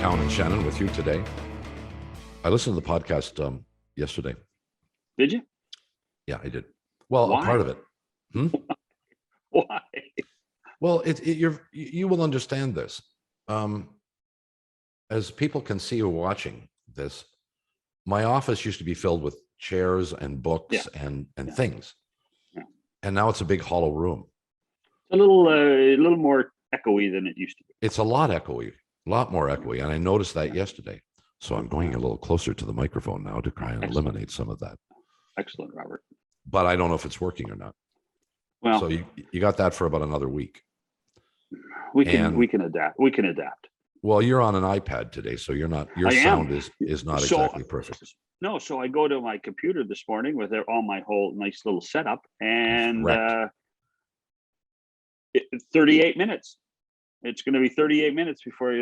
McCown and Shannon with you today. I listened to the podcast yesterday. Did you? Yeah, I did. Well, Why? a part of it. Why? Well, you will understand this. As people can see who are watching this, my office used to be filled with chairs and books and things. Yeah. And now it's a big hollow room. It's a little more echoey than it used to be. It's a lot echoey, a lot more echoey. And I noticed that yesterday. So I'm going a little closer to the microphone now to try and eliminate some of that. Excellent, Robert. But I don't know if it's working or not. Well, so you got that for about another week. We can adapt. We can adapt. Well, you're on an iPad today, so your sound is not exactly perfect. No, so I go to my computer this morning with all my whole nice little setup, and 38 minutes. It's going to be 38 minutes before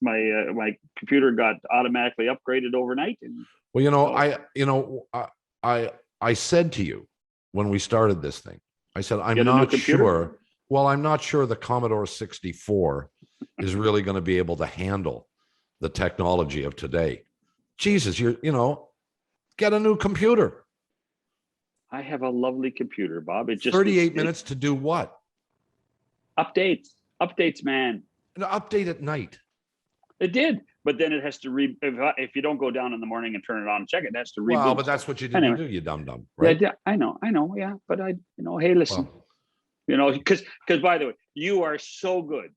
my computer got automatically upgraded overnight. And I said to you when we started this thing, I said, I'm not sure. Well, I'm not sure the Commodore 64 is really going to be able to handle the technology of today. Jesus, get a new computer. I have a lovely computer, Bob. It just 38 minutes to do what? Updates, man. An update at night. It did, but then it has to if you don't go down in the morning and turn it on and check it, it has to reboot. Well, but that's what you didn't do, you dum-dum, right? Yeah, I know, yeah, but hey, listen, because by the way, you are so good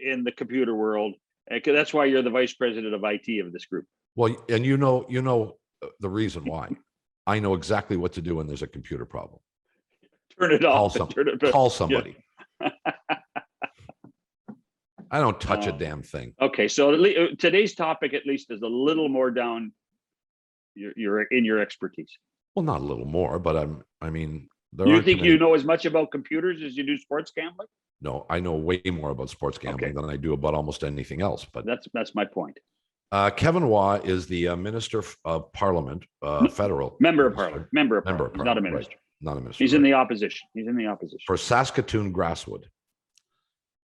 in the computer world, and that's why you're the vice president of IT of this group. Well, and you know the reason why. I know exactly what to do when there's a computer problem. Turn it off. Call somebody. Yeah. I don't touch a damn thing. Okay, so today's topic at least is a little more down your expertise. Well, not a little more, but you think you know as much about computers as you do sports gambling? No, I know way more about sports gambling than I do about almost anything else. But that's my point. Kevin WAUGH is the Minister of Parliament, federal member of Parliament. Member of Parliament. He's not a minister. Right. Not a minister. He's in the opposition. For Saskatoon-Grasswood.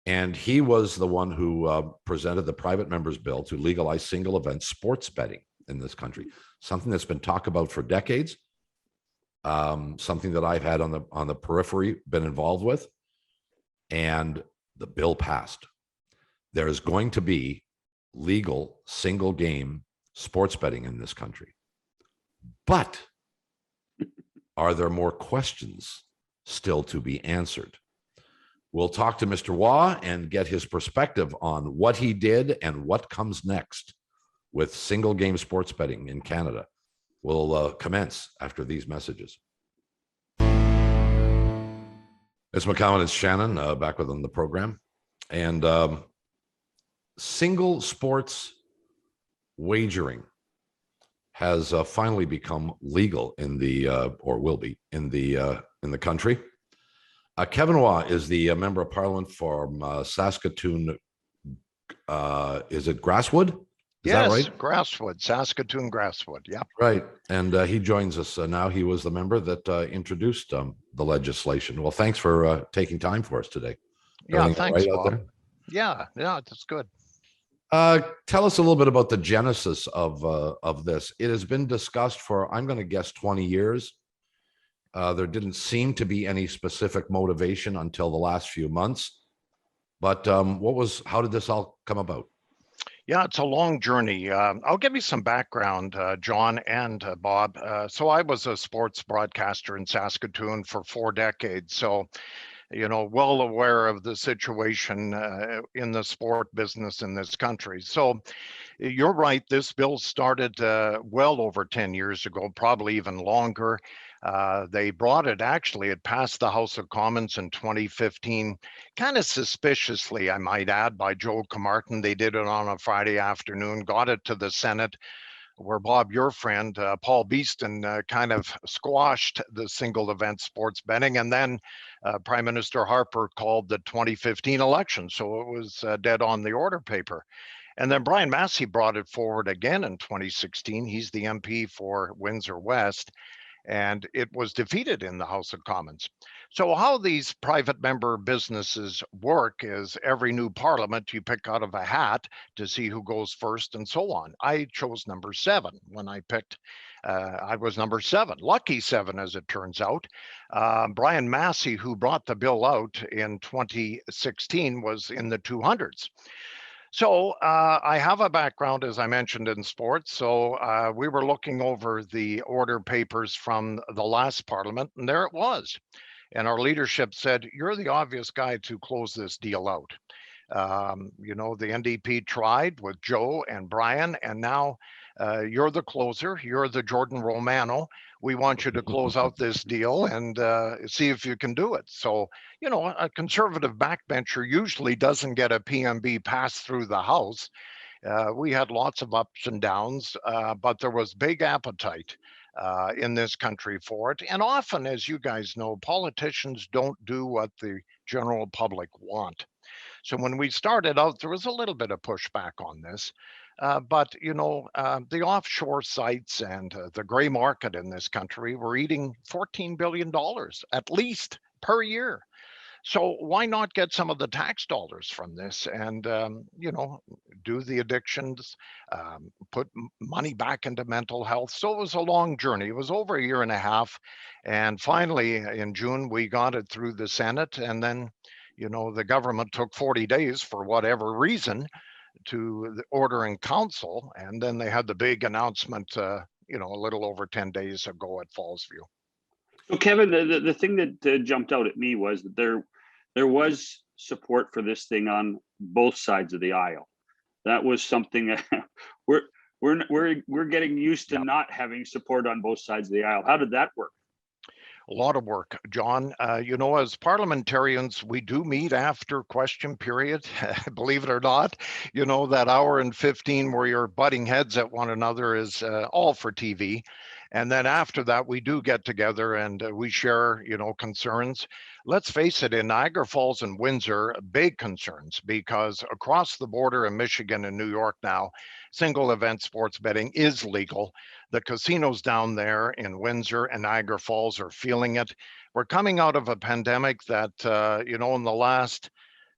And he was the one who presented the private members bill to legalize single event sports betting in this country, something that's been talked about for decades, something that I've had on the periphery been involved with, and the bill passed. There is going to be legal single game sports betting in this country. But are there more questions still to be answered? We'll talk to Mr. WAUGH and get his perspective on what he did and what comes next with single game sports betting in Canada. We'll commence after these messages. It's McCown and Shannon back within the program. And single sports wagering has finally become legal in the or will be in the country. Kevin WAUGH is the member of Parliament from Saskatoon. Is it Grasswood? Is that right? Grasswood, Saskatoon-Grasswood. Yeah. Right. And he joins us now. He was the member that introduced the legislation. Well, thanks for taking time for us today. Yeah, thanks, Bob. Yeah, that's good. Tell us a little bit about the genesis of this. It has been discussed for, I'm going to guess, 20 years. There didn't seem to be any specific motivation until the last few months. But how did this all come about? Yeah, it's a long journey. I'll give you some background, John and Bob. So I was a sports broadcaster in Saskatoon for 4 decades. So, well aware of the situation in the sport business in this country. So you're right. This bill started well over 10 years ago, probably even longer. They brought it, it passed the House of Commons in 2015, kind of suspiciously, I might add, by Joe Camartin. They did it on a Friday afternoon, got it to the Senate, where Bob, your friend, Paul Beeston, kind of squashed the single event sports betting. And then Prime Minister Harper called the 2015 election. So it was dead on the order paper. And then Brian Massey brought it forward again in 2016. He's the MP for Windsor West. and it was defeated in the House of Commons. So how these private member businesses work is every new parliament you pick out of a hat to see who goes first and so on. I chose number 7 when I picked. I was number 7, lucky 7 as it turns out. Brian Massey, who brought the bill out in 2016, was in the 200s. So I have a background, as I mentioned, in sports. So we were looking over the order papers from the last parliament, and there it was. And our leadership said, you're the obvious guy to close this deal out. You know, the NDP tried with Joe and Brian, and now you're the closer. You're the Jordan Romano. We want you to close out this deal and see if you can do it. So, you know, a conservative backbencher usually doesn't get a PMB passed through the House. We had lots of ups and downs, but there was big appetite in this country for it. And often, as you guys know, politicians don't do what the general public want. So when we started out, there was a little bit of pushback on this. But, you know, the offshore sites and the gray market in this country were eating $14 billion at least per year. So why not get some of the tax dollars from this and, you know, do the addictions, put money back into mental health? So it was a long journey. It was over 1.5 years. And finally, in June, we got it through the Senate. And then, you know, the government took 40 days for whatever reason to the order in council. And then they had the big announcement, you know, a little over 10 days ago at Fallsview. So Kevin, the thing that jumped out at me was that there was support for this thing on both sides of the aisle. That was something we're getting used to not having support on both sides of the aisle. How did that work? A lot of work, John. You know, as parliamentarians, we do meet after question period, believe it or not. You know, that hour and 15 where you're butting heads at one another is all for TV. And then after that, we do get together and we share, you know, concerns. Let's face it, in Niagara Falls and Windsor, big concerns, because across the border in Michigan and New York now, single event sports betting is legal. The casinos down there in Windsor and Niagara Falls are feeling it. We're coming out of a pandemic that, you know, in the last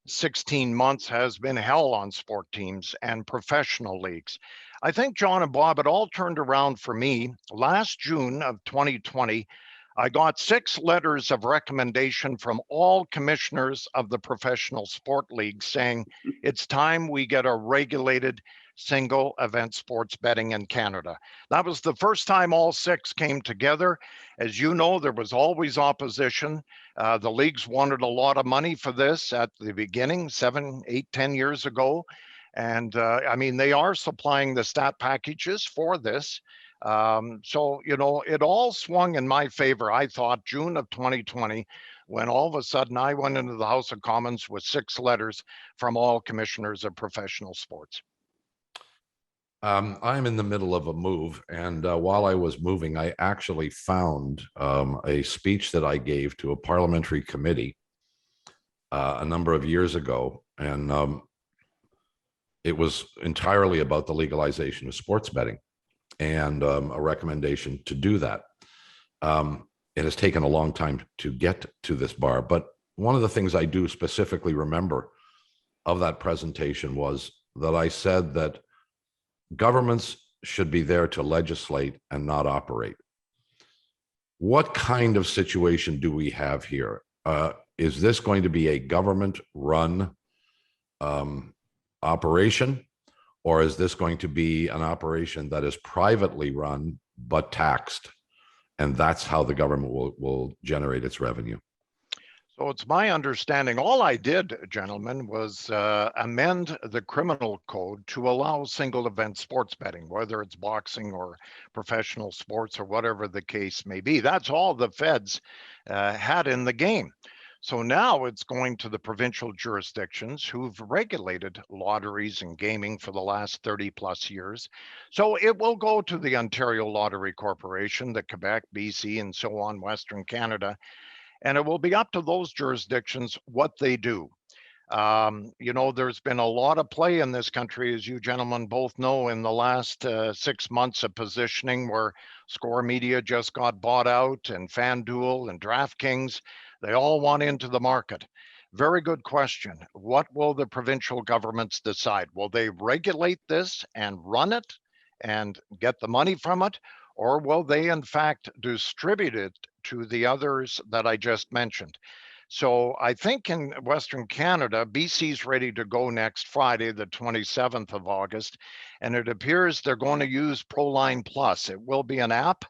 16 months has been hell on sport teams and professional leagues. I think, John and Bob, it all turned around for me. Last June of 2020, I got 6 letters of recommendation from all commissioners of the professional sport leagues saying it's time we get a regulated single event sports betting in Canada. That was the first time all 6 came together. As you know, there was always opposition. The leagues wanted a lot of money for this at the beginning, 7, 8, 10 years ago. And I mean, they are supplying the stat packages for this. So, you know, it all swung in my favor, I thought, June of 2020, when all of a sudden I went into the House of Commons with 6 letters from all commissioners of professional sports. I'm in the middle of a move, and while I was moving, I actually found a speech that I gave to a parliamentary committee a number of years ago, and it was entirely about the legalization of sports betting and a recommendation to do that. It has taken a long time to get to this bar, but one of the things I do specifically remember of that presentation was that I said that governments should be there to legislate and not operate. What kind of situation do we have here? Is this going to be a government-run operation, or is this going to be an operation that is privately run but taxed, and that's how the government will generate its revenue? So it's my understanding, all I did, gentlemen, was amend the criminal code to allow single event sports betting, whether it's boxing or professional sports or whatever the case may be. That's all the feds had in the game. So now it's going to the provincial jurisdictions who've regulated lotteries and gaming for the last 30 plus years. So it will go to the Ontario Lottery Corporation, the Quebec, BC, and so on, Western Canada. And it will be up to those jurisdictions what they do. You know, there's been a lot of play in this country, as you gentlemen both know, in the last 6 months of positioning where Score Media just got bought out, and FanDuel and DraftKings, they all want into the market. Very good question. What will the provincial governments decide? Will they regulate this and run it and get the money from it? Or will they, in fact, distribute it to the others that I just mentioned? So I think in Western Canada, BC's ready to go next Friday, the 27th of August, and it appears they're going to use ProLine Plus. It will be an app,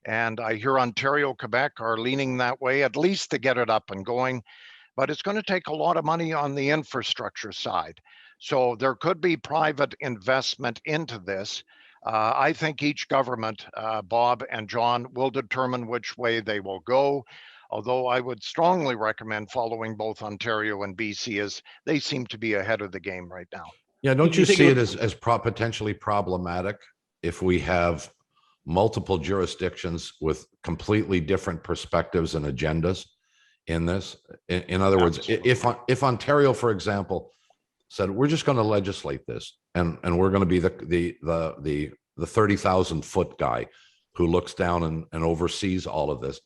and I hear Ontario, Quebec are leaning that way, at least to get it up and going, but it's going to take a lot of money on the infrastructure side. So there could be private investment into this. I think each government, Bob and John, will determine which way they will go. Although I would strongly recommend following both Ontario and BC, as they seem to be ahead of the game right now. Yeah, don't Do you you think see it- it as potentially problematic if we have multiple jurisdictions with completely different perspectives and agendas in this? In other words, if Ontario, for example, said we're just going to legislate this, and we're going to be the 30,000-foot guy who looks down and oversees all of this,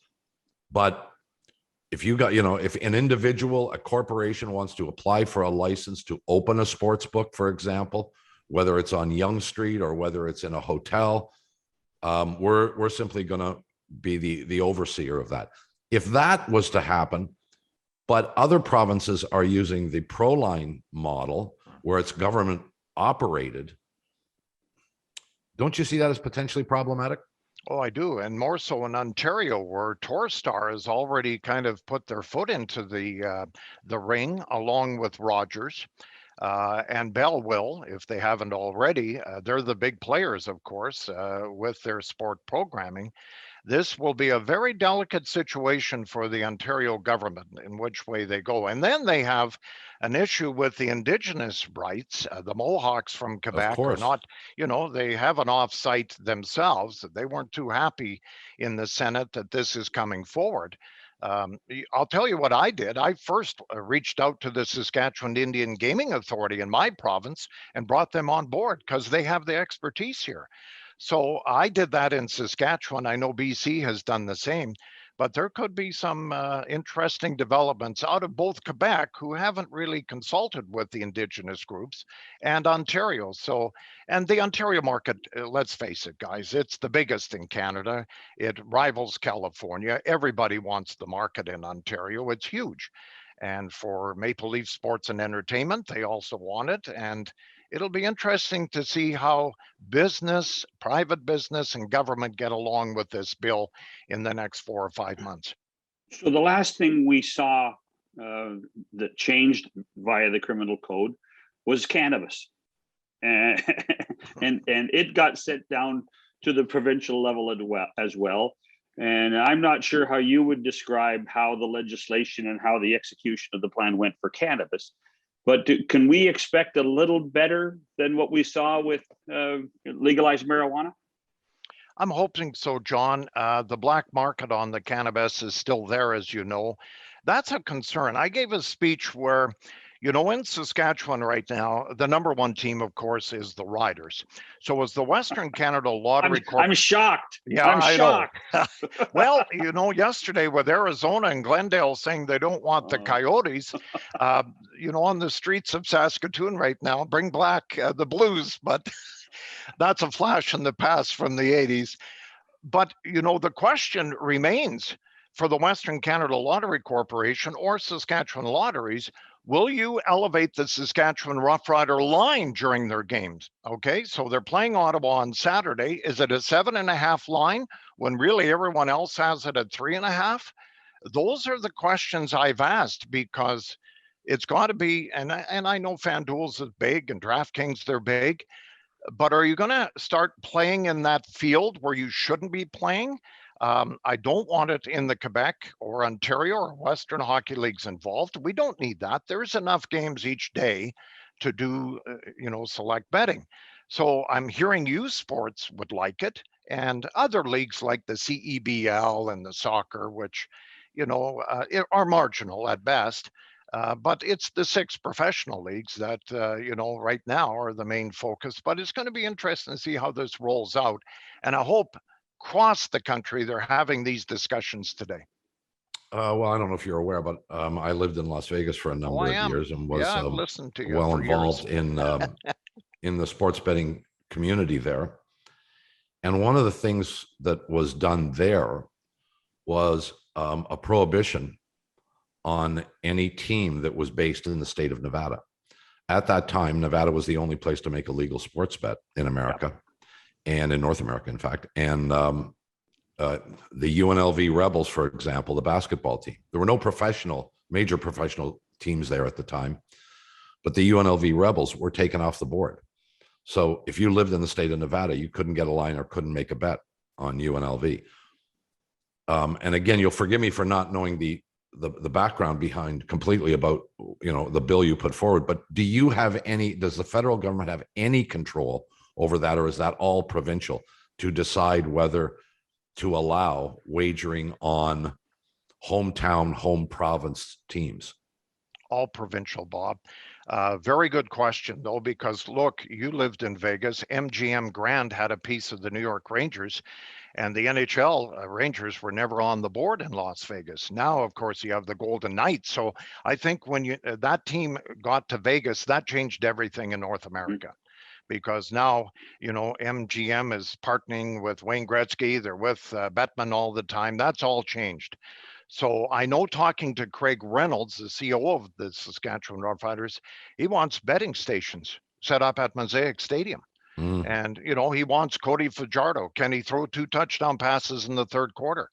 but if you got, if an individual, a corporation wants to apply for a license to open a sports book, for example, whether it's on Yonge Street or whether it's in a hotel, we're simply going to be the overseer of that. If that was to happen, but other provinces are using the ProLine model where it's government operated, don't you see that as potentially problematic? Oh, I do, and more so in Ontario, where Torstar has already kind of put their foot into the ring, along with Rogers, and Bell will, if they haven't already. They're the big players, of course, with their sport programming. This will be a very delicate situation for the Ontario government in which way they go. And then they have an issue with the Indigenous rights. The Mohawks from Quebec are course. not, they have an off-site themselves. They weren't too happy in the Senate that this is coming forward. I'll tell you what I did. I first reached out to the Saskatchewan Indian Gaming Authority in my province and brought them on board because they have the expertise here. So I did that in Saskatchewan. I know BC has done the same, but there could be some interesting developments out of both Quebec, who haven't really consulted with the Indigenous groups, and Ontario. So, and the Ontario market, let's face it, guys, it's the biggest in Canada. It rivals California. Everybody wants the market in Ontario. It's huge. And for Maple Leaf Sports and Entertainment, they also want it. And it'll be interesting to see how business, private business, and government get along with this bill in the next 4 or 5 months. So the last thing we saw that changed via the criminal code was cannabis, and it got sent down to the provincial level as well. And I'm not sure how you would describe how the legislation and how the execution of the plan went for cannabis. But can we expect a little better than what we saw with legalized marijuana? I'm hoping so, John. The black market on the cannabis is still there, as you know. That's a concern. I gave a speech where, in Saskatchewan right now, the number one team, of course, is the Riders. So as the Western Canada Lottery I'm shocked. Yeah, I'm I shocked. Well, yesterday with Arizona and Glendale saying they don't want the Coyotes, on the streets of Saskatoon right now, bring back the Blues, but that's a flash in the past from the 80s. But, the question remains for the Western Canada Lottery Corporation or Saskatchewan Lotteries, will you elevate the Saskatchewan Roughrider line during their games? Okay, so they're playing Ottawa on Saturday. Is it a 7.5 line when really everyone else has it at 3.5? Those are the questions I've asked, because it's got to be, and I know FanDuel's is big and DraftKings, they're big, but are you going to start playing in that field where you shouldn't be playing? I don't want it in the Quebec or Ontario or Western Hockey Leagues involved. We don't need that. There's enough games each day to do, select betting. So I'm hearing U Sports would like it, and other leagues like the CEBL and the soccer, which, are marginal at best. But it's the 6 professional leagues that, right now are the main focus. But it's going to be interesting to see how this rolls out. And I hope across the country they're having these discussions today. Well, I don't know if you're aware, but I lived in Las Vegas for a number I of am. years and was Yeah, I've listened to you well for involved years. in the sports betting community there. And one of the things that was done there was a prohibition on any team that was based in the state of Nevada. At that time, Nevada was the only place to make a legal sports bet in America and in North America, in fact. And the UNLV Rebels, for example, the basketball team, there were no major professional teams there at the time, but the UNLV Rebels were taken off the board. So if you lived in the state of Nevada, you couldn't get a line or couldn't make a bet on UNLV. And again, you'll forgive me for not knowing the background behind completely about, the bill you put forward, but does the federal government have any control over that, or is that all provincial to decide whether to allow wagering on hometown, home province teams? All provincial, Bob. Very good question, though, because look, you lived in Vegas. MGM Grand had a piece of the New York Rangers, and the NHL Rangers were never on the board in Las Vegas. Now, of course, you have the Golden Knights. So I think when that team got to Vegas, that changed everything in North America. Because now, MGM is partnering with Wayne Gretzky. They're with Bettman all the time. That's all changed. So I know, talking to Craig Reynolds, the CEO of the Saskatchewan Roughriders, he wants betting stations set up at Mosaic Stadium. And, he wants Cody Fajardo. Can he throw 2 touchdown passes in the third quarter?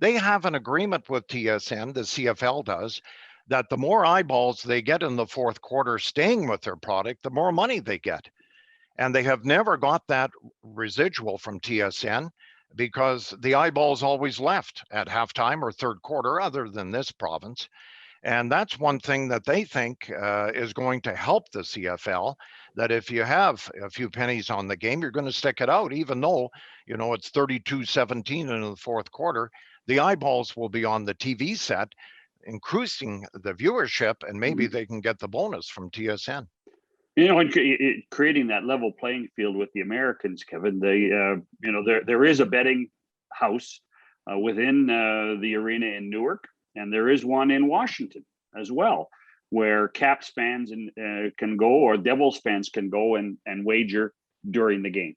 They have an agreement with TSN, the CFL does, that the more eyeballs they get in the fourth quarter staying with their product, the more money they get. And they have never got that residual from TSN because the eyeballs always left at halftime or third quarter, other than this province. And that's one thing that they think is going to help the CFL, that if you have a few pennies on the game, you're going to stick it out, even though, it's 32-17 in the fourth quarter. The eyeballs will be on the TV set, increasing the viewership, and maybe they can get the bonus from TSN. And creating that level playing field with the Americans, Kevin, there is a betting house within the arena in Newark, and there is one in Washington as well, where Caps fans can go, or Devils fans can go and wager during the game.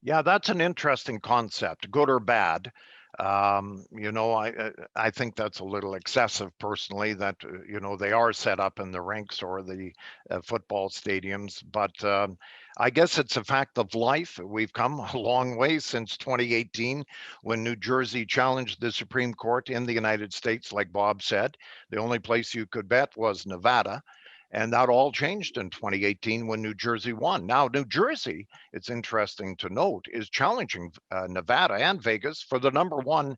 Yeah, that's an interesting concept, good or bad. I think that's a little excessive personally, that, they are set up in the rinks or the football stadiums. But I guess it's a fact of life. We've come a long way since 2018, when New Jersey challenged the Supreme Court in the United States. Like Bob said, the only place you could bet was Nevada. And that all changed in 2018 when New Jersey won. Now, New Jersey, it's interesting to note, is challenging Nevada and Vegas for the #1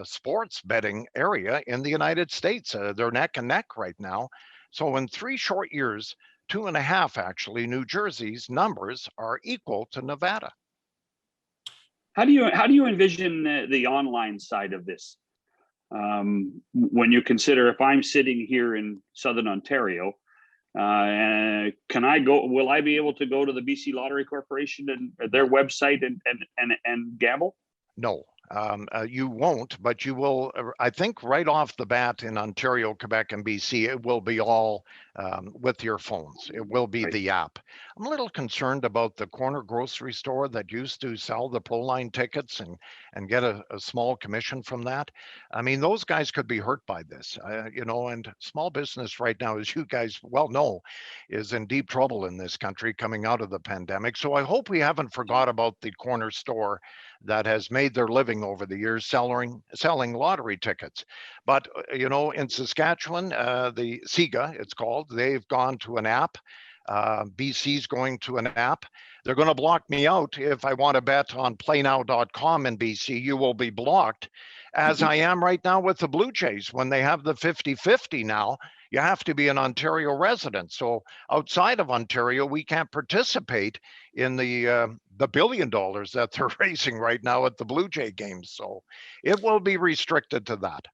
sports betting area in the United States. They're neck and neck right now. So in 3 short years, 2.5 actually, New Jersey's numbers are equal to Nevada. How do you envision the online side of this? When you consider, if I'm sitting here in Southern Ontario, will I be able to go to the BC Lottery Corporation and their website and gamble? No, you won't, but you will. I think right off the bat in Ontario, Quebec, and BC, it will be all with your phones. It will be the app. I'm a little concerned about the corner grocery store that used to sell the Proline tickets and get a small commission from that. I mean, those guys could be hurt by this, and small business right now, as you guys well know, is in deep trouble in this country coming out of the pandemic. So I hope we haven't forgot about the corner store that has made their living over the years selling lottery tickets. But, in Saskatchewan, the SIGA, it's called, they've gone to an app. BC's going to an app. They're going to block me out if I want to bet on playnow.com in BC. You will be blocked, as I am right now with the Blue Jays. When they have the 50-50 now, you have to be an Ontario resident. So outside of Ontario, we can't participate in the $1 billion that they're raising right now at the Blue Jay games. So it will be restricted to that.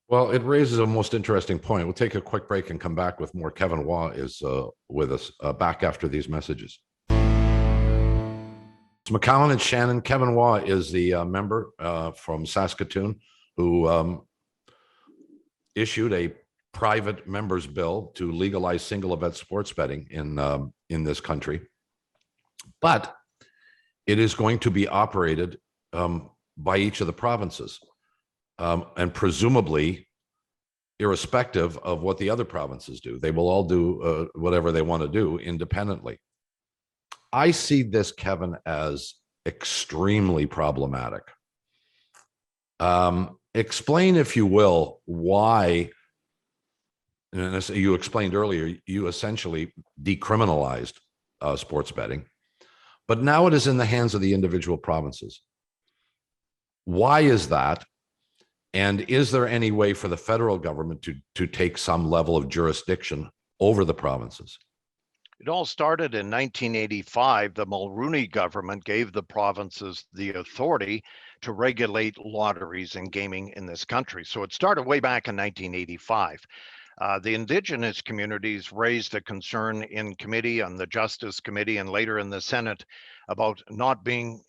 Well, it raises a most interesting point. We'll take a quick break and come back with more. Kevin Waugh is with us back after these messages. McCowan and Shannon. Kevin Waugh is the member from Saskatoon who issued a private members bill to legalize single event sports betting in this country, but it is going to be operated by each of the provinces, and presumably irrespective of what the other provinces do. They will all do whatever they want to do independently. I see this, Kevin, as extremely problematic. Explain, if you will, why, and as you explained earlier, you essentially decriminalized sports betting, but now it is in the hands of the individual provinces. Why is that? And is there any way for the federal government to take some level of jurisdiction over the provinces? It all started in 1985. The Mulroney government gave the provinces the authority to regulate lotteries and gaming in this country. So it started way back in 1985. The Indigenous communities raised a concern in committee, on the Justice Committee, and later in the Senate about not being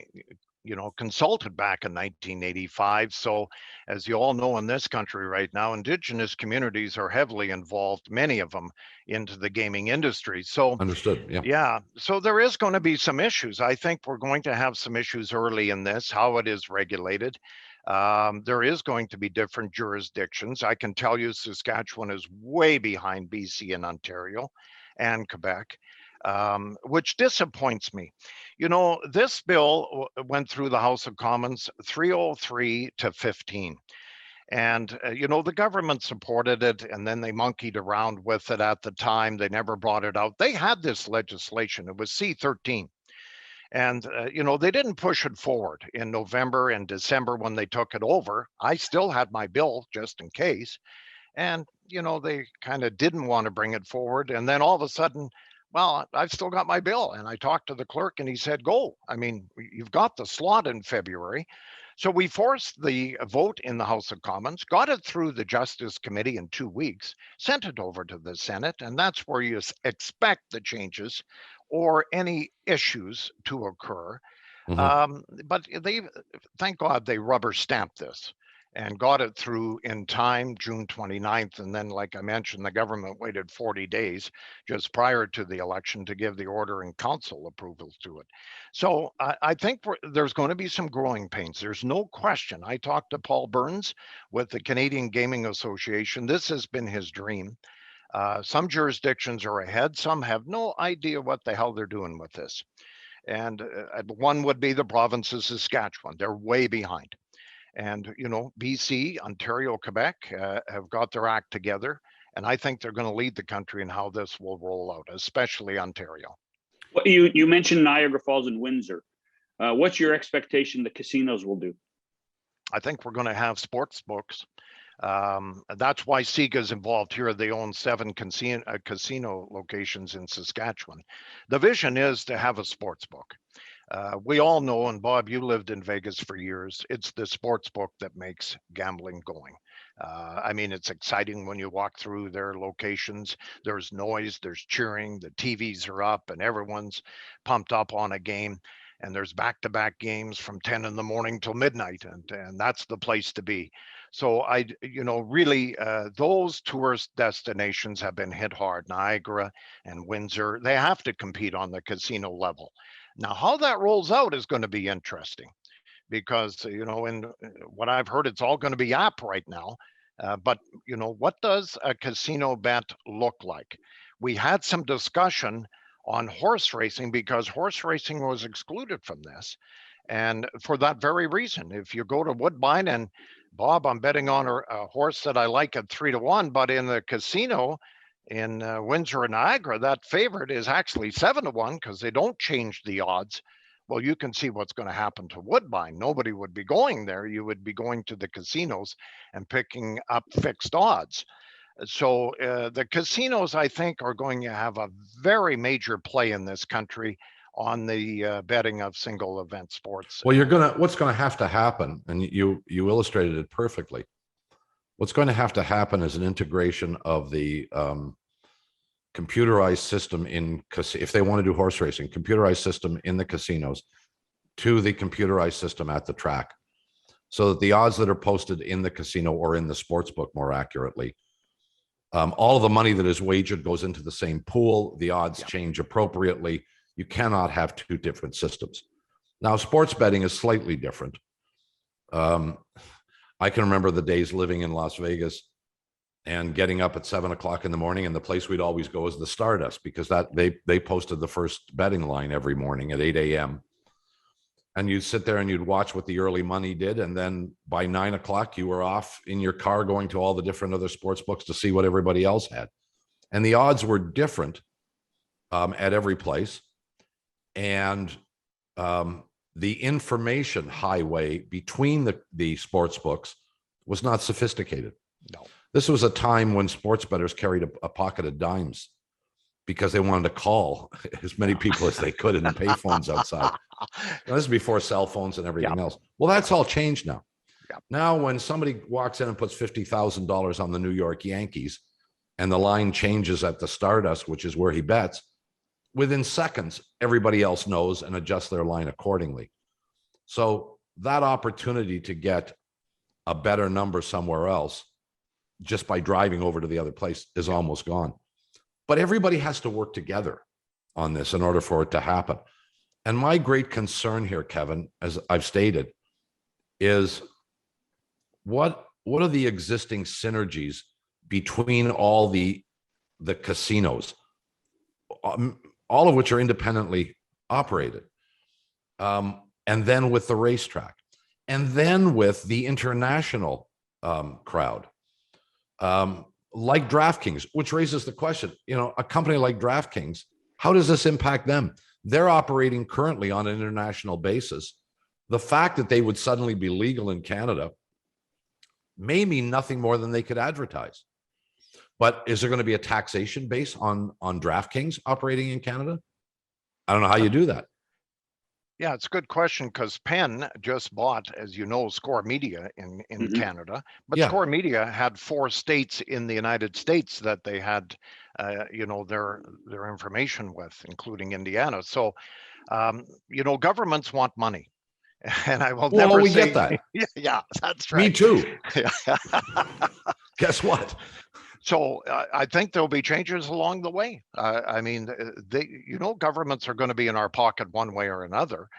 consulted back in 1985. So as you all know, in this country right now, Indigenous communities are heavily involved, many of them, into the gaming industry. So Understood. yeah, so there is going to be some issues. I think we're going to have some issues early in this, how it is regulated. There is going to be different jurisdictions. I can tell you Saskatchewan is way behind BC and Ontario and Quebec, which disappoints me. This bill went through the House of Commons 303 to 15. And, the government supported it, and then they monkeyed around with it at the time. They never brought it out. They had this legislation. It was C-13. And, they didn't push it forward in November and December when they took it over. I still had my bill just in case. And, they kind of didn't want to bring it forward. And then all of a sudden, well, I've still got my bill. And I talked to the clerk and he said, go. I mean, you've got the slot in February. So we forced the vote in the House of Commons, got it through the Justice Committee in 2 weeks, sent it over to the Senate, and that's where you expect the changes or any issues to occur. But thank God, they rubber stamped this and got it through in time, June 29th. And then, like I mentioned, the government waited 40 days just prior to the election to give the order and council approvals to it. So I think there's going to be some growing pains. There's no question. I talked to Paul Burns with the Canadian Gaming Association. This has been his dream. Some jurisdictions are ahead. Some have no idea what the hell they're doing with this. And one would be the province of Saskatchewan. They're way behind. And, BC, Ontario, Quebec have got their act together. And I think they're going to lead the country in how this will roll out, especially Ontario. Well, you mentioned Niagara Falls and Windsor. What's your expectation the casinos will do? I think we're going to have sports books. That's why SIGA is involved here. They own 7 casino locations in Saskatchewan. The vision is to have a sports book. We all know, and Bob, you lived in Vegas for years, it's the sports book that makes gambling going. I mean, it's exciting when you walk through their locations. There's noise, there's cheering, the TVs are up and everyone's pumped up on a game. And there's back-to-back games from 10 in the morning till midnight. And that's the place to be. So really, those tourist destinations have been hit hard. Niagara and Windsor, they have to compete on the casino level. Now, how that rolls out is going to be interesting because, in what I've heard, it's all going to be app right now. But, what does a casino bet look like? We had some discussion on horse racing because horse racing was excluded from this. And for that very reason, if you go to Woodbine and Bob, I'm betting on a horse that I like at 3-1, but in the casino in Windsor and Niagara, that favorite is actually 7-1 because they don't change the odds. Well, you can see what's going to happen to Woodbine. Nobody would be going there. You would be going to the casinos and picking up fixed odds. So the casinos, I think, are going to have a very major play in this country on the betting of single event sports. Well, what's going to have to happen, and you illustrated it perfectly. what's going to happen is an integration of the computerized system if they want to do horse racing, computerized system in the casinos to the computerized system at the track, so that the odds that are posted in the casino or in the sports book, more accurately, all of the money that is wagered goes into the same pool. The odds change appropriately. You cannot have two different systems. Now, sports betting is slightly different. I can remember the days living in Las Vegas and getting up at 7 o'clock in the morning, and the place we'd always go is the Stardust, because they posted the first betting line every morning at 8 a.m. And you'd sit there and you'd watch what the early money did. And then by 9 o'clock, you were off in your car going to all the different other sports books to see what everybody else had. And the odds were different at every place. And the information highway between the sports books was not sophisticated. No. This was a time when sports bettors carried a pocket of dimes because they wanted to call as many people as they could in the payphones outside. Now, this is before cell phones and everything else. Well, that's all changed now. Now, when somebody walks in and puts $50,000 on the New York Yankees and the line changes at the Stardust, which is where he bets, within seconds, everybody else knows and adjusts their line accordingly. So that opportunity to get a better number somewhere else just by driving over to the other place is almost gone. But everybody has to work together on this in order for it to happen. And my great concern here, Kevin, as I've stated, is what are the existing synergies between all the casinos, all of which are independently operated, and then with the racetrack, and then with the international crowd, like DraftKings, which raises the question, a company like DraftKings, how does this impact them? They're operating currently on an international basis. The fact that they would suddenly be legal in Canada may mean nothing more than they could advertise. But is there going to be a taxation base on DraftKings operating in Canada? I don't know how you do that. Yeah, it's a good question, because Penn just bought, as you know, Score Media in Canada. But Score Media had 4 states in the United States that they had, their information with, including Indiana. So, governments want money. And I will never we say, get that. Yeah, that's right. Me too. Guess what? So I think there'll be changes along the way. Governments are going to be in our pocket one way or another.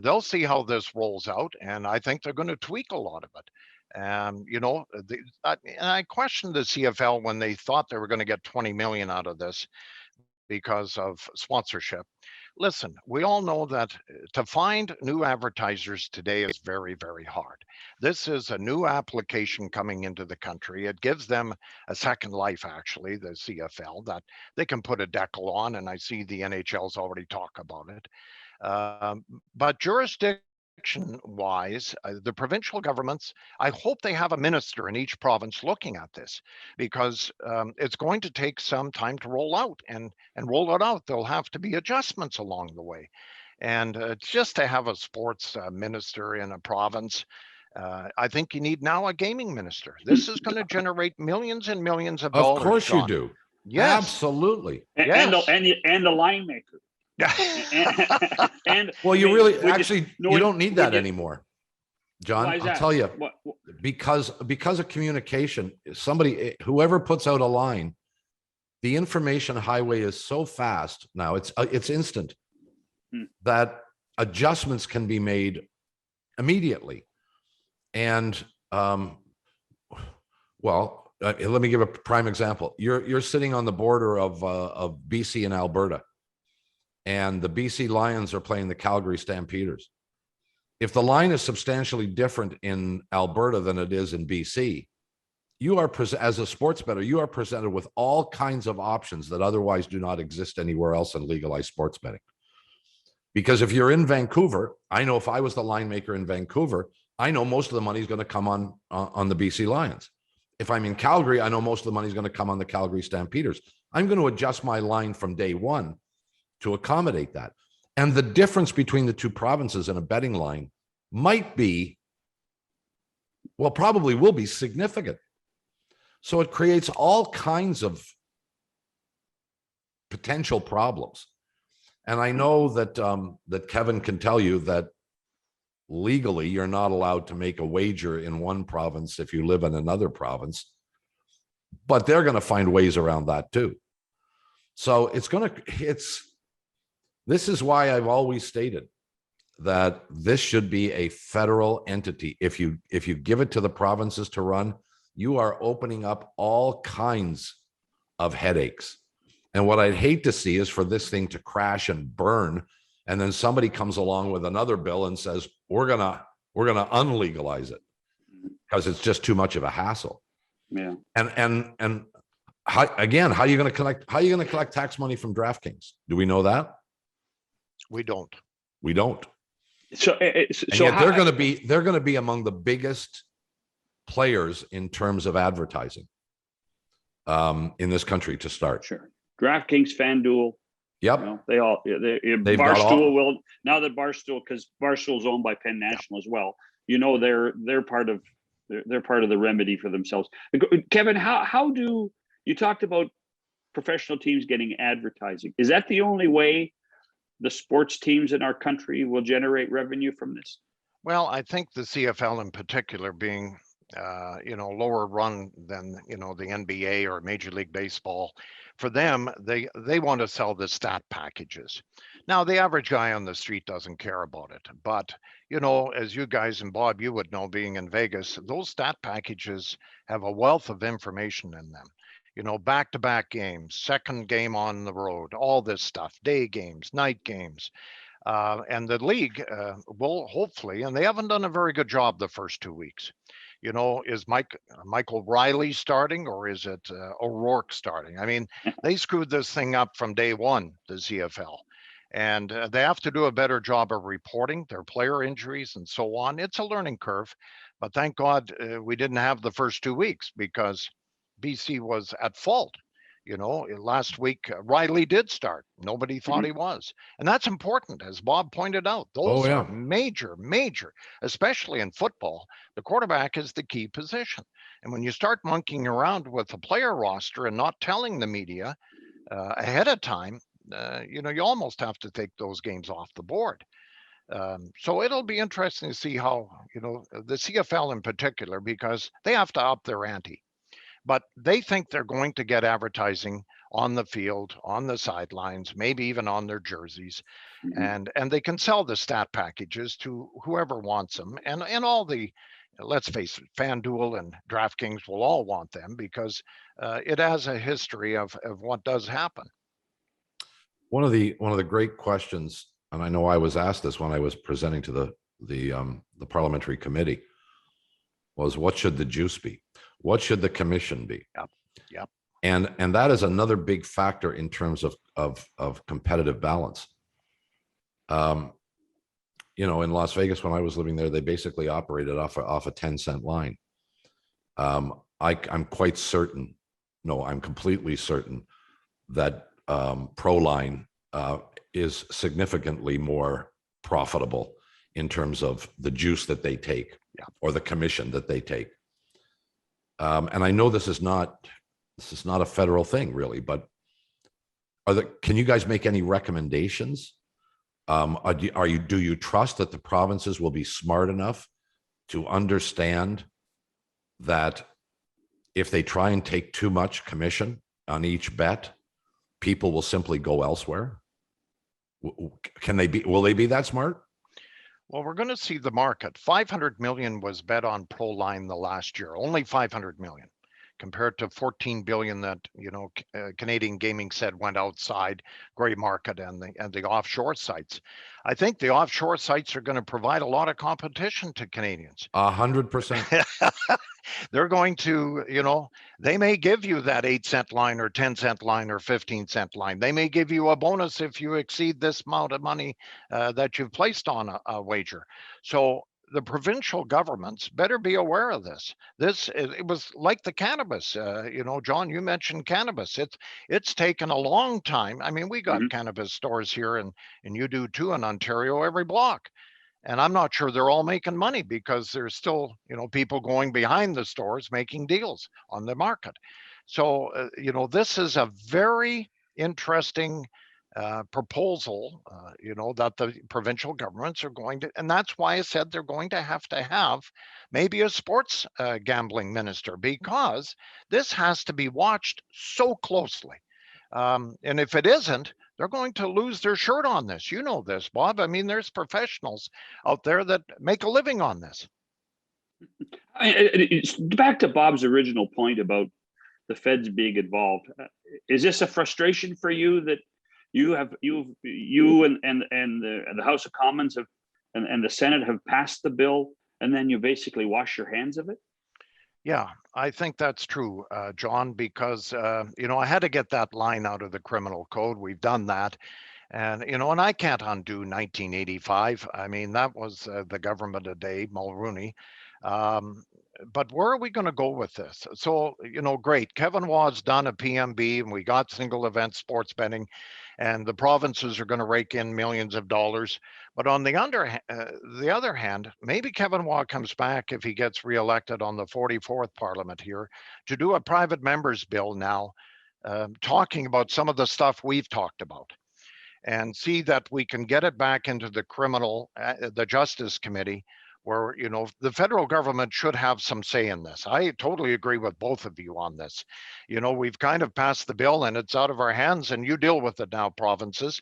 They'll see how this rolls out, and I think they're going to tweak a lot of it. And I questioned the CFL when they thought they were going to get 20 million out of this because of sponsorship. Listen, we all know that to find new advertisers today is very, very hard. This is a new application coming into the country. It gives them a second life, actually, the CFL, that they can put a decal on, and I see the NHL's already talk about it. But jurisdiction-wise, the provincial governments, I hope they have a minister in each province looking at this, because it's going to take some time to roll out, and roll it out. There'll have to be adjustments along the way. And just to have a sports minister in a province, I think you need now a gaming minister. This is going to generate millions and millions of dollars. Of course, John. you do. Yes. Absolutely. And the line maker. Well, you don't need that anymore, John. I'll tell you, because of communication, whoever puts out a line, the information highway is so fast now, it's instant, that adjustments can be made immediately. And let me give a prime example. You're sitting on the border of BC and Alberta, and the BC Lions are playing the Calgary Stampeders. If the line is substantially different in Alberta than it is in BC, you are as a sports bettor, you are presented with all kinds of options that otherwise do not exist anywhere else in legalized sports betting. Because if you're in Vancouver, I know if I was the line maker in Vancouver, I know most of the money is going to come on the BC Lions. If I'm in Calgary, I know most of the money is going to come on the Calgary Stampeders. I'm going to adjust my line from day one to accommodate that. And the difference between the two provinces in a betting line might be well, probably will be significant. So it creates all kinds of potential problems. And I know that that Kevin can tell you that legally you're not allowed to make a wager in one province if you live in another province, but they're going to find ways around that too. So this is why I've always stated that this should be a federal entity. If you give it to the provinces to run, you are opening up all kinds of headaches. And what I'd hate to see is for this thing to crash and burn, and then somebody comes along with another bill and says, we're gonna unlegalize it because it's just too much of a hassle. Yeah. And how are you going to collect tax money from DraftKings? Do we know that? We don't. We don't. So And yet they're going to be among the biggest players in terms of advertising in this country to start. Sure. DraftKings, FanDuel. Yep. You know, Barstool will, now that because Barstool's owned by Penn National as well. You know, they're part of the remedy for themselves. Kevin, how do you talked about professional teams getting advertising? Is that the only way the sports teams in our country will generate revenue from this? Well, I think the CFL in particular, being lower run than the NBA or Major League Baseball, for them, they want to sell the stat packages. Now, the average guy on the street doesn't care about it, but as you guys and Bob, you would know, being in Vegas, those stat packages have a wealth of information in them. Back-to-back games, second game on the road, all this stuff, day games, night games. And the league will hopefully, and they haven't done a very good job the first 2 weeks. Is Michael Riley starting, or is it O'Rourke starting? I mean, they screwed this thing up from day one, the CFL. And they have to do a better job of reporting their player injuries and so on. It's a learning curve, but thank God we didn't have the first 2 weeks, because BC was at fault. Last week, Riley did start. Nobody thought he was. And that's important, as Bob pointed out. Those are major, especially in football. The quarterback is the key position. And when you start monkeying around with a player roster and not telling the media ahead of time, you almost have to take those games off the board. So it'll be interesting to see how, the CFL in particular, because they have to up their ante. But they think they're going to get advertising on the field, on the sidelines, maybe even on their jerseys. And they can sell the stat packages to whoever wants them. And all the, let's face it, FanDuel and DraftKings will all want them, because it has a history of what does happen. One of the great questions, and I know I was asked this when I was presenting to the parliamentary committee, was what should the juice be? What should the commission be? Yep. And that is another big factor in terms of competitive balance. In Las Vegas, when I was living there, they basically operated off a 10-cent line. I'm quite certain, no, I'm completely certain that ProLine is significantly more profitable in terms of the juice that they take, or the commission that they take. And I know this is not a federal thing, really, but can you guys make any recommendations? Do you trust that the provinces will be smart enough to understand that if they try and take too much commission on each bet, people will simply go elsewhere? Will they be that smart? Well, we're going to see the market. 500 million was bet on ProLine the last year, only 500 million, compared to 14 billion that Canadian Gaming said went outside gray market and the offshore sites. I think the offshore sites are going to provide a lot of competition to Canadians. 100%. They're going to, they may give you that 8-cent line or 10-cent line or 15-cent line. They may give you a bonus if you exceed this amount of money that you've placed on a wager. So the provincial governments better be aware of this. It was like the cannabis. John, you mentioned cannabis. It's taken a long time. I mean, we got cannabis stores here, and you do too in Ontario, every block. And I'm not sure they're all making money because there's still, people going behind the stores making deals on the market. So, this is a very interesting proposal, that the provincial governments are going to, and that's why I said they're going to have maybe a sports gambling minister, because this has to be watched so closely. And if it isn't, they're going to lose their shirt on this. You know this, Bob. I mean, there's professionals out there that make a living on this. It's back to Bob's original point about the feds being involved. Is this a frustration for you that you and the House of Commons have and the Senate have passed the bill, and then you basically wash your hands of it? Yeah, I think that's true, John, because, I had to get that line out of the criminal code. We've done that. And, and I can't undo 1985. I mean, that was the government of day, Mulrooney. But where are we going to go with this? So, great. Kevin Waugh's done a PMB and we got single event sports betting, and the provinces are going to rake in millions of dollars. But on the other hand, maybe Kevin Waugh comes back if he gets reelected on the 44th Parliament here to do a private members bill now, talking about some of the stuff we've talked about, and see that we can get it back into the Justice Committee, where, the federal government should have some say in this. I totally agree with both of you on this. We've kind of passed the bill and it's out of our hands, and you deal with it now, provinces.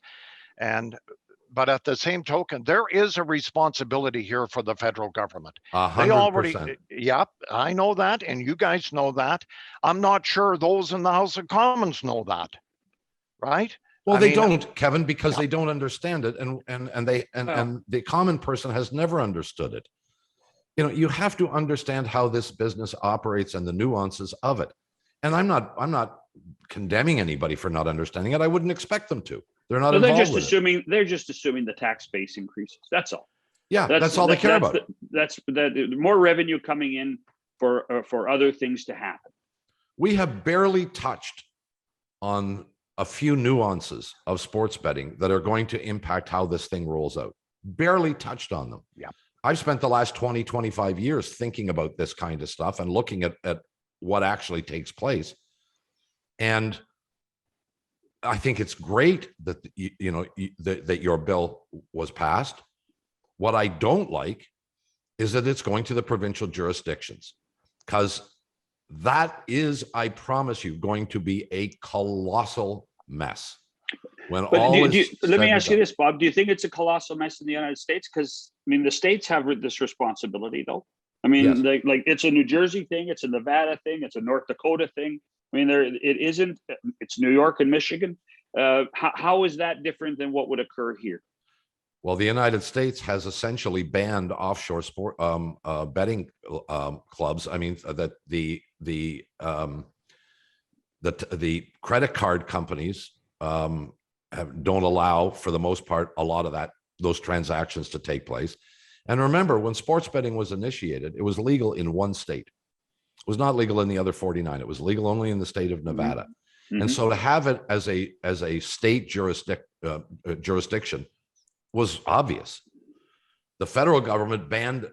But at the same token, there is a responsibility here for the federal government. 100%. Yep, I know that, and you guys know that. I'm not sure those in the House of Commons know that, right? Well, they don't, Kevin, because they don't understand it, and the common person has never understood it. You have to understand how this business operates and the nuances of it. And I'm not condemning anybody for not understanding it. I wouldn't expect them to. They're not involved. They're just assuming the tax base increases. That's all. Yeah, that's all they care about. That's more revenue coming in for other things to happen. We have barely touched on a few nuances of sports betting that are going to impact how this thing rolls out. Barely touched on them. Yeah. I've spent the last 20, 25 years thinking about this kind of stuff and looking at what actually takes place. And I think it's great that, that your bill was passed. What I don't like is that it's going to the provincial jurisdictions, because that is, I promise you, going to be a colossal mess. Let me ask you this, Bob. Do you think it's a colossal mess in the United States? Because the states have this responsibility, though. Yes. like it's a New Jersey thing, it's a Nevada thing, it's a North Dakota thing. It's New York and Michigan. How is that different than what would occur here? Well, the United States has essentially banned offshore sport betting clubs. I mean, that the credit card companies don't allow, for the most part, a lot of those transactions to take place. And remember, when sports betting was initiated, it was legal in one state. It was not legal in the other 49. It was legal only in the state of Nevada. Mm-hmm. And so to have it as a state jurisdiction was obvious. The federal government banned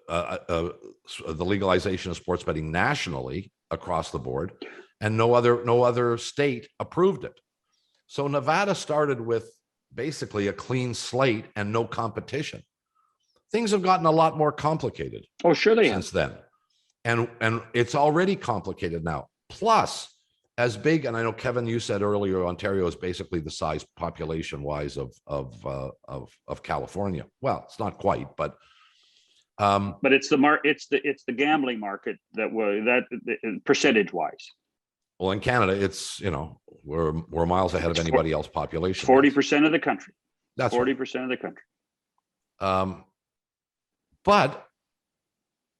the legalization of sports betting nationally across the board, and no other state approved it. So Nevada started with basically a clean slate and no competition. Things have gotten a lot more complicated. Oh, sure they have. Since then. And it's already complicated now. Plus, as big, and I know, Kevin, you said earlier, Ontario is basically the size population-wise of California. Well, it's not quite, but it's the gambling market percentage-wise. Well, in Canada, it's we're miles ahead of anybody else population. 40% of the country. That's 40% of the country. But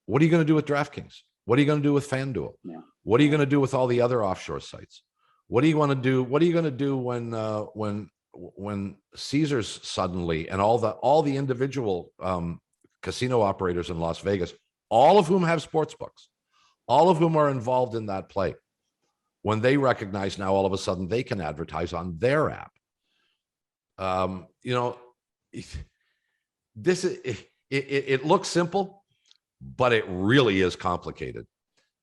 what are you going to do with DraftKings? What are you going to do with FanDuel? Yeah. What are you going to do with all the other offshore sites? What do you want to do? What are you going to do when Caesars suddenly, and all the individual casino operators in Las Vegas, all of whom have sports books, all of whom are involved in that play, when they recognize now all of a sudden they can advertise on their app? this is, it looks simple, but it really is complicated.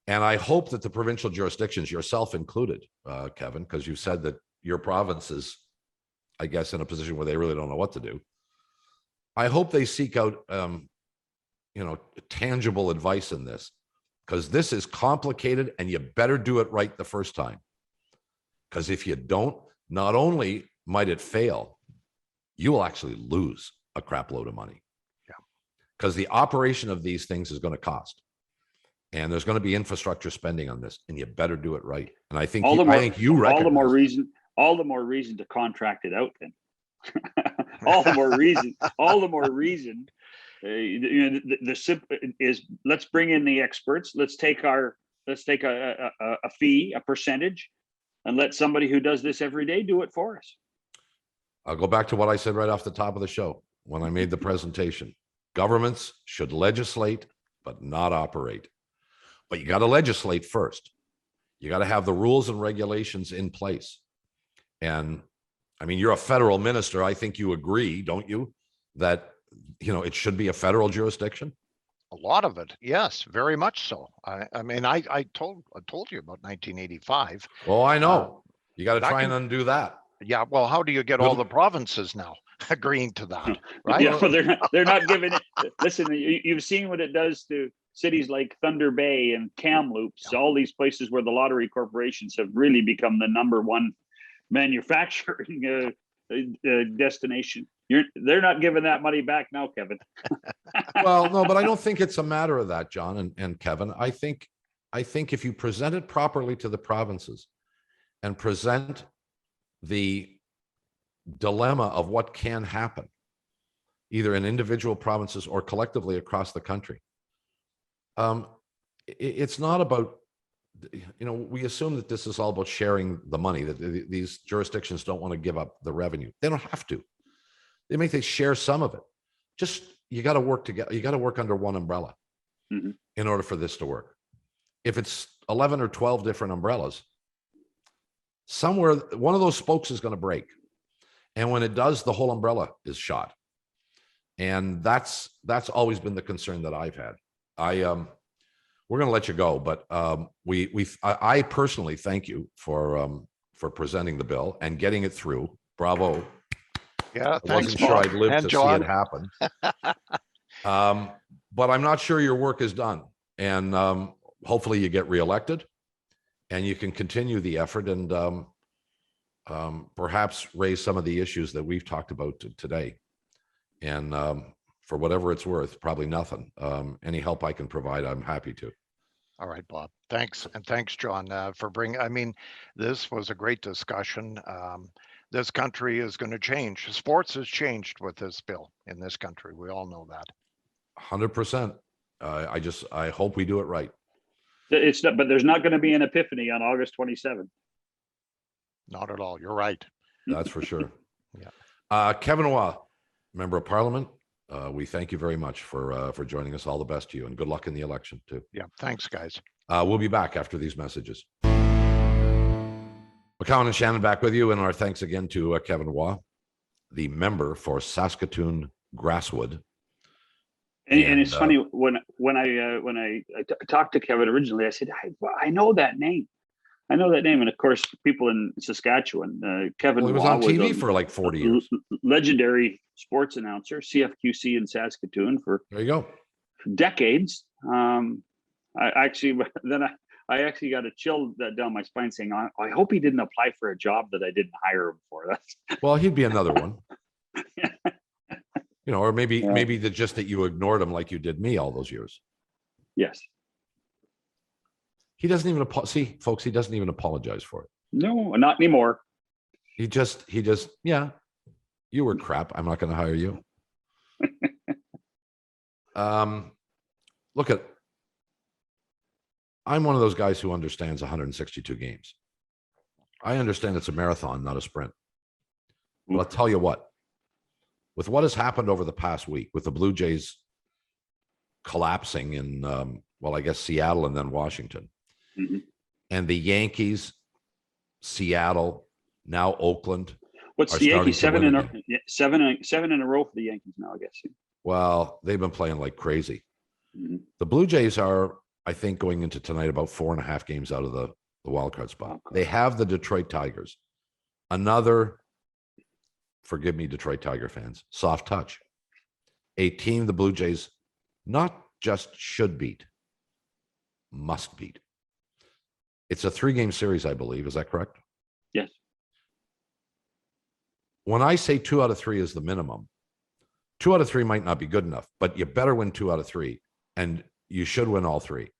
And I hope that the provincial jurisdictions, yourself included, Kevin, because you said that your province is, I guess, in a position where they really don't know what to do. I hope they seek out, tangible advice in this, because this is complicated and you better do it right the first time. Because if you don't, not only might it fail, you will actually lose a crap load of money. Yeah. Because the operation of these things is going to cost. And there's going to be infrastructure spending on this, and you better do it right. And I think you recognize all the more reason to contract it out then. all the more reason. The SIP is, let's bring in the experts. Let's take a fee, a percentage, and let somebody who does this every day do it for us. I'll go back to what I said right off the top of the show when I made the presentation. Governments should legislate, but not operate. But you got to legislate first. You got to have the rules and regulations in place. And I mean, you're a federal minister. I think you agree, don't you, that, it should be a federal jurisdiction? A lot of it, yes, very much so. I mean, I told you about 1985. Oh, I know. You got to try and undo that. Yeah, well, how do you get all the provinces now agreeing to that, right? Yeah, well, they're not giving it. Listen, you've seen what it does to cities like Thunder Bay and Kamloops, all these places where the lottery corporations have really become the #1 manufacturing destination. They're not giving that money back now, Kevin. Well, no, but I don't think it's a matter of that, John and Kevin. I think if you present it properly to the provinces and present the dilemma of what can happen, either in individual provinces or collectively across the country, it's not about, we assume that this is all about sharing the money, that these jurisdictions don't want to give up the revenue. They don't have to. They share some of it. Just, you got to work together. You got to work under one umbrella in order for this to work. If it's 11 or 12 different umbrellas, somewhere one of those spokes is going to break. And when it does, the whole umbrella is shot. And that's always been the concern that I've had. We're going to let you go, but I personally thank you for presenting the bill and getting it through. Bravo. Yeah, I wasn't sure I'd live to see it happen. But I'm not sure your work is done. And hopefully you get reelected and you can continue the effort and perhaps raise some of the issues that we've talked about today. And for whatever it's worth, probably nothing. Any help I can provide, I'm happy to. All right, Bob. Thanks. And thanks, John, for bringing, I mean, this was a great discussion. This country is going to change. Sports has changed with this bill in this country. We all know that. 100%. I hope we do it right. It's not, but there's not going to be an epiphany on August 27th. Not at all. You're right. That's for sure. Yeah. Kevin WAUGH, Member of Parliament. We thank you very much for joining us. All the best to you and good luck in the election too. Yeah. Thanks, guys. We'll be back after these messages. McCowan and Shannon back with you, and our thanks again to Kevin WAUGH, the member for Saskatoon-Grasswood. And it's funny when I talked to Kevin originally, I said, I know that name. And of course, people in Saskatchewan, Kevin he was on TV for like 40 years. Legendary sports announcer, CFQC in Saskatoon for there you go, decades. I actually got a chill down my spine saying, I hope he didn't apply for a job that I didn't hire him for. Well, he'd be another one. Or maybe just that you ignored him like you did me all those years. Yes. He doesn't even see, folks. He doesn't even apologize for it. No, not anymore. He just, yeah, you were crap. I'm not going to hire you. Look I'm one of those guys who understands 162 games. I understand it's a marathon, not a sprint. But I'll tell you what, with what has happened over the past week, with the Blue Jays collapsing in, I guess Seattle and then Washington, and the Yankees, Seattle, now Oakland. What's the Yankees? 7 in a row for the Yankees now, I guess. Well, they've been playing like crazy. Mhm. The Blue Jays are, I think, going into tonight about 4.5 games out of the wild card spot. They have the Detroit Tigers. Another, forgive me, Detroit Tiger fans, soft touch. A team the Blue Jays not just should beat, must beat. It's a 3-game series, I believe. Is that correct? Yes. When I say 2 out of 3 is the minimum, 2 out of 3 might not be good enough, but you better win 2 out of 3, and you should win all 3.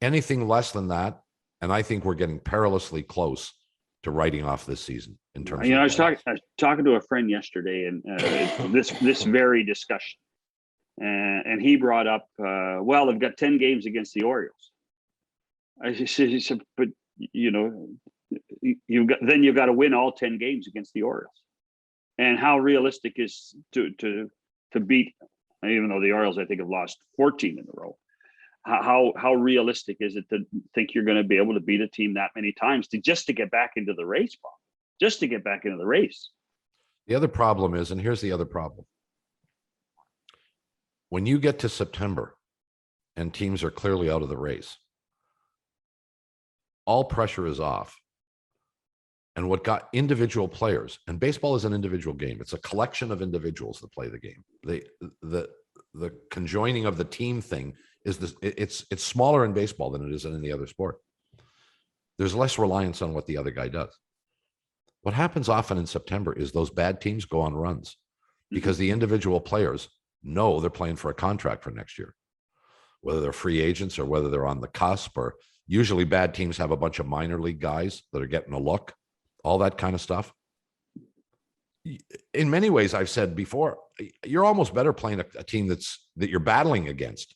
Anything less than that, and I think we're getting perilously close to writing off this season in terms of. I was talking to a friend yesterday, and this very discussion, and he brought up, well, they've got 10 games against the Orioles. He said, but you've got to win all 10 games against the Orioles. And how realistic is to beat, even though the Orioles, I think, have lost 14 in a row. How realistic is it to think you're going to be able to beat a team that many times just to get back into the race, Bob? Just to get back into the race. The other problem is, and here's the other problem. When you get to September and teams are clearly out of the race, all pressure is off. And what got individual players, and baseball is an individual game. It's a collection of individuals that play the game. The conjoining of the team thing is this. It's smaller in baseball than it is in any other sport. There's less reliance on what the other guy does. What happens often in September is those bad teams go on runs because the individual players know they're playing for a contract for next year, whether they're free agents or whether they're on the cusp, or usually bad teams have a bunch of minor league guys that are getting a look. All that kind of stuff. In many ways, I've said before, you're almost better playing a team that you're battling against.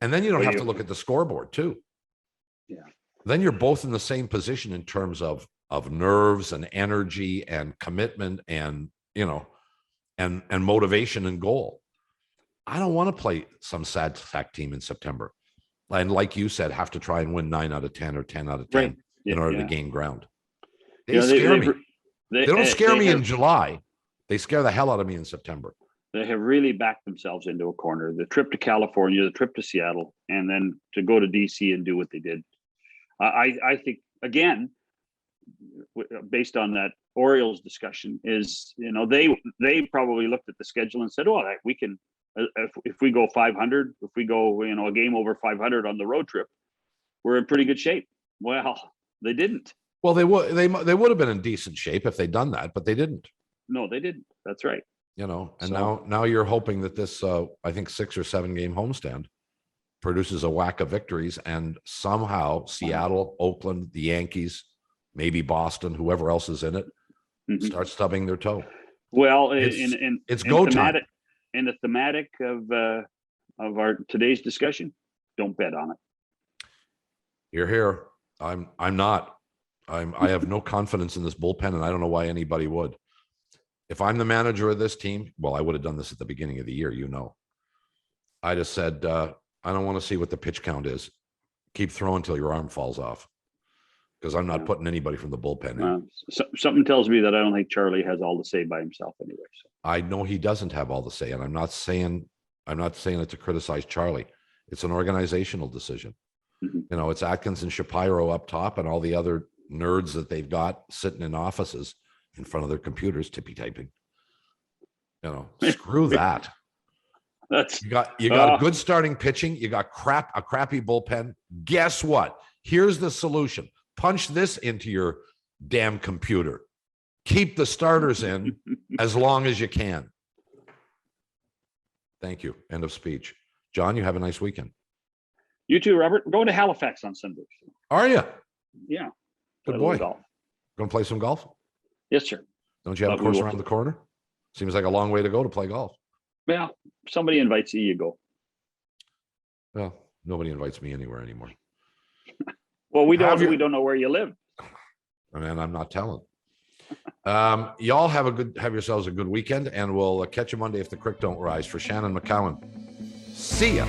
And then you don't have to look at the scoreboard too. Yeah. Then you're both in the same position in terms of nerves and energy and commitment and, and motivation and goal. I don't want to play some sad sack team in September. And like you said, have to try and win 9 out of 10 or 10 out of 10 right. in order to gain ground. They scare me. They don't scare me in July. They scare the hell out of me in September. They have really backed themselves into a corner. The trip to California, the trip to Seattle, and then to go to DC and do what they did. I think, again, based on that Orioles discussion, is, they probably looked at the schedule and said, oh, we can, if we go 500, if we go, a game over 500 on the road trip, we're in pretty good shape. Well, they didn't. Well, they would have been in decent shape if they'd done that, but they didn't. No, they didn't. That's right. And now you're hoping that this, I think 6 or 7 game homestand produces a whack of victories, and somehow Seattle, Oakland, the Yankees, maybe Boston, whoever else is in it, start stubbing their toe. Well, it's go time. In the thematic of our today's discussion, don't bet on it. You're here. I'm not. I have no confidence in this bullpen, and I don't know why anybody would. If I'm the manager of this team, well, I would have done this at the beginning of the year, I just said, I don't want to see what the pitch count is. Keep throwing till your arm falls off, because I'm not putting anybody from the bullpen in. Something tells me that I don't think Charlie has all the say by himself anyway. So. I know he doesn't have all the say, and I'm not saying it to criticize Charlie. It's an organizational decision. It's Atkins and Shapiro up top, and all the other nerds that they've got sitting in offices in front of their computers, tippy typing. Screw that. You got a good starting pitching. You got a crappy bullpen. Guess what? Here's the solution. Punch this into your damn computer. Keep the starters in as long as you can. Thank you. End of speech. John, you have a nice weekend. You too, Robert. Go to Halifax on Sunday. Are you? Yeah. Good boy. Going to play some golf? Yes, sir. Don't you have a course around the corner? Seems like a long way to go to play golf. Well, somebody invites you, you go. Well, nobody invites me anywhere anymore. Well, we don't know where you live. And I'm not telling. Y'all have yourselves a good weekend, and we'll catch you Monday if the creek don't rise. For Shannon McCowan, see ya.